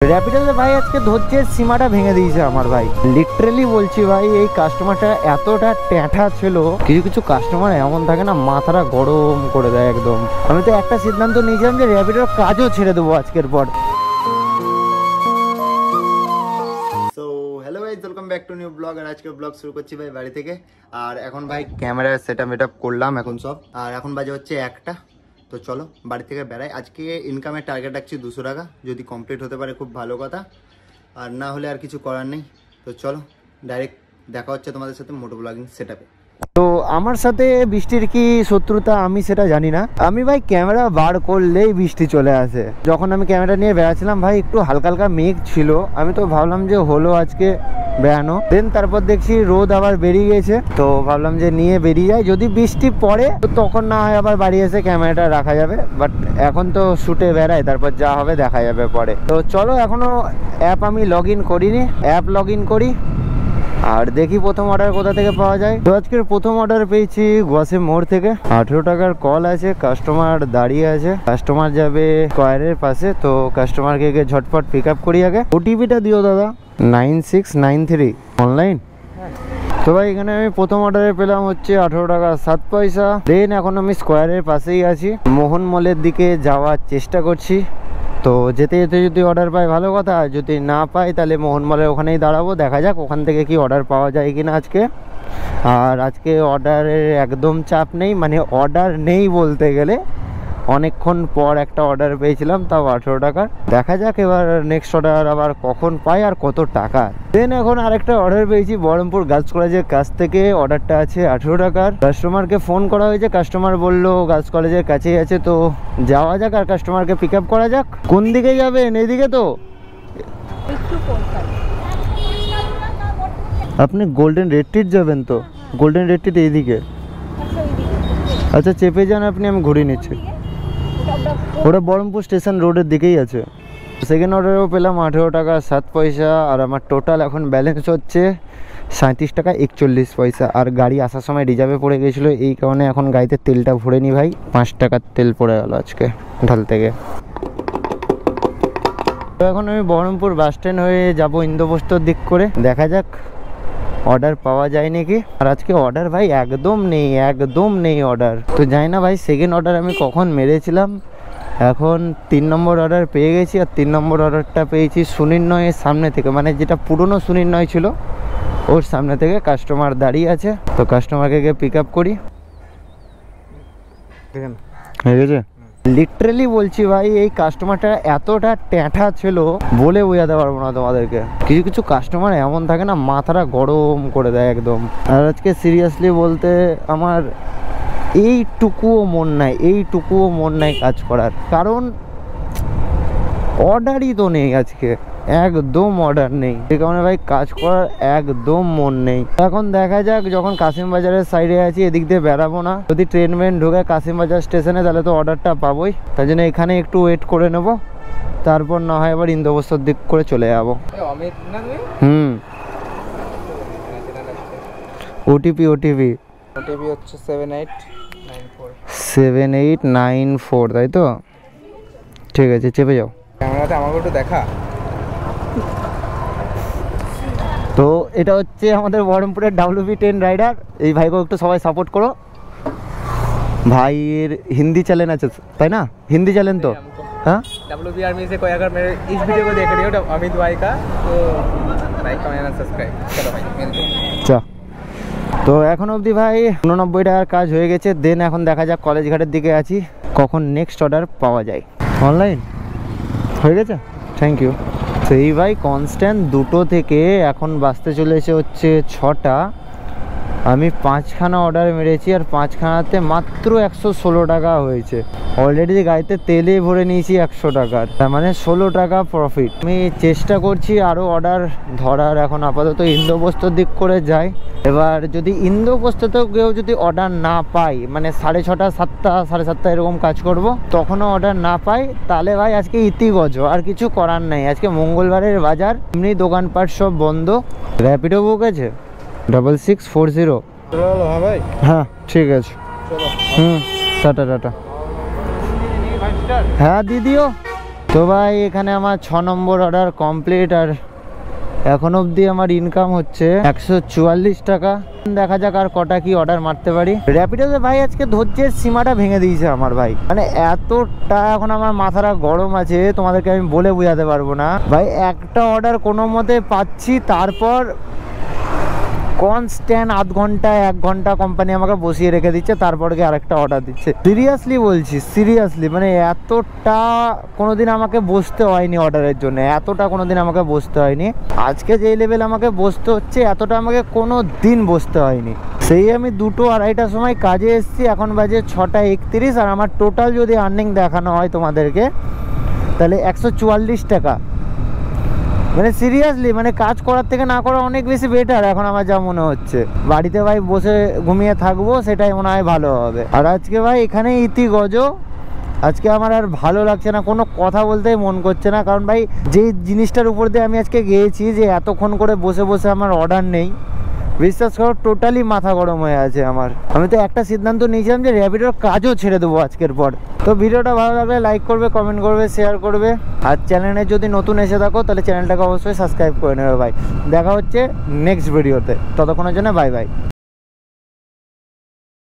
র্যাপিডোতে ভাই আজকে ধৈর্যের সীমাটা ভেঙে দিয়েছে আমার ভাই, লিটারেলি বলছি ভাই। এই কাস্টমারটা এতটা ট্যাঁঠা ছিল, কিছু কিছু কাস্টমার এমন থাকে না, মাথাটা গরম করে দেয় একদম। আমি তো একটা সিদ্ধান্ত নিয়েছিলাম যে র্যাপিডোর কাজও ছেড়ে দেবো আজকের পর। Hello guys, welcome back to new blog. আর আজকের ব্লগ শুরু করছি ভাই বাড়ি থেকে। আর এখন ভাই ক্যামেরা সেটআপ করলাম এখন সব, আর এখন বাজে হচ্ছে 1টা। তো চলো বাড়ি থেকে বেড়াই। আজকে ইনকামের টার্গেট রাখছি 200 টাকা, যদি কমপ্লিট হতে পারে খুব ভালো কথা, আর না হলে আর কিছু করার নেই। তো চলো ডাইরেক্ট দেখা হচ্ছে তোমাদের সাথে মোটো ব্লগিং সেটআপে। তো আমার সাথে বৃষ্টির কি শত্রুতা আমি সেটা জানি না, আমি ভাই ক্যামেরা বার করলেই বৃষ্টি চলে আসে। যখন আমি ক্যামেরা নিয়ে বেড়াচ্ছিলাম ভাই, একটু হালকা হালকা মেঘ ছিল, আমি তো ভাবলাম যে হলো আজকে বেড়ানো। দেন তারপর দেখছি রোদ আবার বেরিয়ে গেছে, তো ভাবলাম যে নিয়ে বেরিয়ে যায়, যদি বৃষ্টি পড়ে তো তখন না হয় আবার বাড়ি এসে ক্যামেরাটা রাখা যাবে। বাট এখন তো শুটে বেড়াই, তারপর যা হবে দেখা যাবে পরে। তো চলো, এখনো অ্যাপ আমি লগ ইন করিনি, অ্যাপ লগ ইন করি আর দেখি প্রথম অর্ডার কোথা থেকে পাওয়া যায়। তো আজকের প্রথম অর্ডার পেয়েছি গোয়াসিম মোড় থেকে। 18 টাকার কল আছে, কাস্টমার দাঁড়িয়ে আছে, কাস্টমার যাবে স্কয়ারের পাশে। তো কাস্টমারকে গিয়ে ঝটপট পিক আপ করি আগে। ওটিপিটা দিও দাদা, 9693 অনলাইন। তো ভাই এখানে আমি প্রথম অর্ডারে পেলাম হচ্ছে 18 টাকা 7 পয়সা। দেন এখন আমি স্কয়ারের পাশেই আছি, মোহন মলের দিকে যাওয়ার চেষ্টা করছি। তো যেতে যেতে যদি অর্ডার পাই ভালো কথা, যদি না পাই তাহলে মোহন মলের ওখানেই দাঁড়াবো, দেখা যাক ওখান থেকে কি অর্ডার পাওয়া যায় কিনা আজকে। আর আজকে অর্ডারের একদম চাপ নেই, মানে অর্ডার নেই বলতে গেলে। অনেকক্ষণ পর একটা অর্ডার পেয়েছিলাম, তাও 18 টাকার। দেখা যাক এবার নেক্সট অর্ডার আবার কখন পাই আর কত টাকা। দেন এখন আরেকটা অর্ডার পেয়েছি বহরমপুর গার্লস কলেজের কাছ থেকে, অর্ডারটা আছে 18 টাকার। কাস্টমারকে ফোন করা হয়েছে, কাস্টমার বললো গার্লস কলেজের কাছেই আছে। তো যাওয়া যাক আর কাস্টমারকে পিক আপ করা যাক। কোন দিকে যাবেন? এইদিকে তো আপনি গোল্ডেন রেড টিট যাবেন? তো গোল্ডেন রেড টিট এইদিকে। আচ্ছা চেপে যান আপনি, আমি ঘুরিয়ে নিচ্ছি। ওটা বহরমপুর স্টেশন রোডের দিকেই আছে। সেকেন্ড অর্ডারেও পেলাম 18 টাকা 7 পয়সা। আর আমার টোটাল এখন ব্যালেন্স হচ্ছে 37 টাকা 41 পয়সা। আর গাড়ি আসার সময় রিজার্ভে পড়ে গেছিলো, এই কারণে এখন গাড়িতে তেলটা ভরে নি ভাই। 5 টাকার তেল পড়ে গেল আজকে ঢাল থেকে। তো এখন আমি বহরমপুর বাস স্ট্যান্ড হয়ে যাব ইন্দ্রপ্রস্থর দিক করে, দেখা যাক অর্ডার পাওয়া যায় নাকি। আর আজকে অর্ডার ভাই একদম নেই অর্ডার। তো জানি না ভাই সেকেন্ড অর্ডার আমি কখন মেরেছিলাম। এখন 3 নম্বর অর্ডার পেয়ে গেছি, আর 3 নম্বর অর্ডারটা পেয়েছি সুনির্ণয়ের সামনে থেকে, মানে যেটা পুরনো সুনির্ণয় ছিল ওর সামনে থেকে। কাস্টমার দাঁড়িয়ে আছে, তো কাস্টমারকে গিয়ে পিক আপ করি। হয়ে গেছে? লিটারেলি বলছি ভাই, এই কাস্টমারটা এতটা ট্যাঁঠা ছিল বলে বোঝাতে পারবো না তোমাদেরকে। কিছু কিছু কাস্টমার এমন থাকে না, মাথাটা গরম করে দেয় একদম। আর আজকে সিরিয়াসলি বলতে আমার এইটুকুও মন নাই কাজ করার, কারণ অর্ডারই তো নেই আজকে, একদম অর্ডার নেই। এই কারণে ভাই কাজ করার একদম মন নেই। এখন দেখা যাক, যখন কাশিম বাজারের সাইডে আছি এদিক দিয়ে বেড়াবো না, যদি ট্রেন মেন ঢোকে কাশিম বাজার স্টেশনে তাহলে তো অর্ডারটা পাবোই। তাই জন্য এখানে একটু ওয়েট করে নেব, তারপর না হয় আবার ইন্দ্রপ্রস্থর দিক করে চলে যাবো। ওটিপি হচ্ছে 7894, তাই তো? ঠিক আছে, চেপে যাও। ক্যামেরাতে আমাকে একটু দেখা। তো এটা হচ্ছে আমাদের বহরমপুরের WB10 রাইডার। এই ভাইকে একটু সবাই সাপোর্ট করো। ভাইয়ের হিন্দি চ্যানেল আছে তাই না? হিন্দি চ্যানেল তো, हाँ WB आर्मी से कोई अगर मेरे इस वीडियो को देख रही हो अमित भाई का, तो लाइक कमेंट एंड सब्सक्राइब। चलो भाई मिलते हैं। चलो, তো এখন অবধি ভাই 89 টাকার কাজ হয়ে গেছে। দেন এখন দেখা যাক, কলেজ ঘাটের দিকে আছি, কখন নেক্সট অর্ডার পাওয়া যায়। অনলাইন হয়ে গেছে, থ্যাংক ইউ। সেই ভাই কনস্ট্যান্ট 2টো থেকে এখন বাজতে চলেছে হচ্ছে 6টা। আমি 5খানা অর্ডার মেরেছি, আর 5খানাতে মাত্র 116 টাকা হয়েছে। অলরেডি গাড়িতে তেলে ভরে নিয়েছি 100 টাকার, তার মানে 16 টাকা প্রফিট। আমি চেষ্টা করছি আরও অর্ডার ধরার। এখন আপাতত ইন্দ্রপ্রস্থর দিক করে যাই। এবার যদি ইন্দ্রপ্রস্থতেও কেউ যদি অর্ডার না পাই, মানে 6:30 7টা 7:30 এরকম কাজ করব, তখনও অর্ডার না পাই, তাহলে ভাই আজকে ইতিগজ, আর কিছু করার নেই। আজকে মঙ্গলবারের বাজার, এমনি দোকানপাট সব বন্ধ। র্যাপিডো বুক আছে 6640। হ্যাঁ ভাই, হ্যাঁ ঠিক আছে, টাটা। হ্যাঁ দিদিও তো ভাই এখানে আমার 6 নম্বর অর্ডার কমপ্লিট, আর এখন অবধি আমার ইনকাম হচ্ছে 144 টাকা। দেখা যাক আর কটা কি অর্ডার মারতে পারি। র্যাপিডোতে ভাই আজকে ধৈর্যের সীমাটা ভেঙে দিয়েছে আমার ভাই, মানে এতটা এখন আমার মাথাটা গরম আছে তোমাদেরকে আমি বলে বোঝাতে পারবো না ভাই। একটা অর্ডার কোনো মতে পাচ্ছি, তারপর কনস্ট্যান্ট আধ ঘন্টা 1 ঘন্টা কোম্পানি আমাকে বসিয়ে রেখে দিচ্ছে, তারপর গিয়ে আরেকটা অর্ডার দিচ্ছে। সিরিয়াসলি বলছি, সিরিয়াসলি মানে এতটা কোনোদিন আমাকে বসতে হয়নি অর্ডারের জন্য, এতটা কোনোদিন আমাকে বসতে হয়নি। আজকে যেই লেভেল আমাকে বসতে হচ্ছে, এতটা আমাকে কোনো দিন বসতে হয়নি। সেই আমি 2-2:30টার সময় কাজে এসেছি, এখন বাজে 6:31, আর আমার টোটাল যদি আর্নিং দেখানো হয় তোমাদেরকে তাহলে 144 টাকা। মানে সিরিয়াসলি মানে কাজ করার থেকে না করা অনেক বেশি বেটার এখন আমার যা মনে হচ্ছে। বাড়িতে ভাই বসে ঘুমিয়ে থাকবো, সেটাই মনে হয় ভালো হবে। আর আজকে ভাই এখানে ইতি গজো, আজকে আমার আর ভালো লাগছে না, কোনো কথা বলতেই মন করছে না। কারণ ভাই যে জিনিসটার উপর দিয়ে আমি আজকে গিয়েছি, যে এতক্ষণ করে বসে বসে আমার অর্ডার নেই, বিশ্বাস করো টোটালি মাথা গরম হয়ে আছে আমার। আমি তো একটা সিদ্ধান্ত নিয়েছিলাম যে র্যাপিডোর কাজও ছেড়ে দেবো আজকের পর। তো ভিডিওটা ভালো লাগলে লাইক করবে, কমেন্ট করবে, শেয়ার করবে, আর চ্যানেলে যদি নতুন এসে থাকো তাহলে চ্যানেলটাকে অবশ্যই সাবস্ক্রাইব করে নেবে ভাই। দেখা হচ্ছে নেক্সট ভিডিওতে, ততক্ষণের জন্য বাই বাই।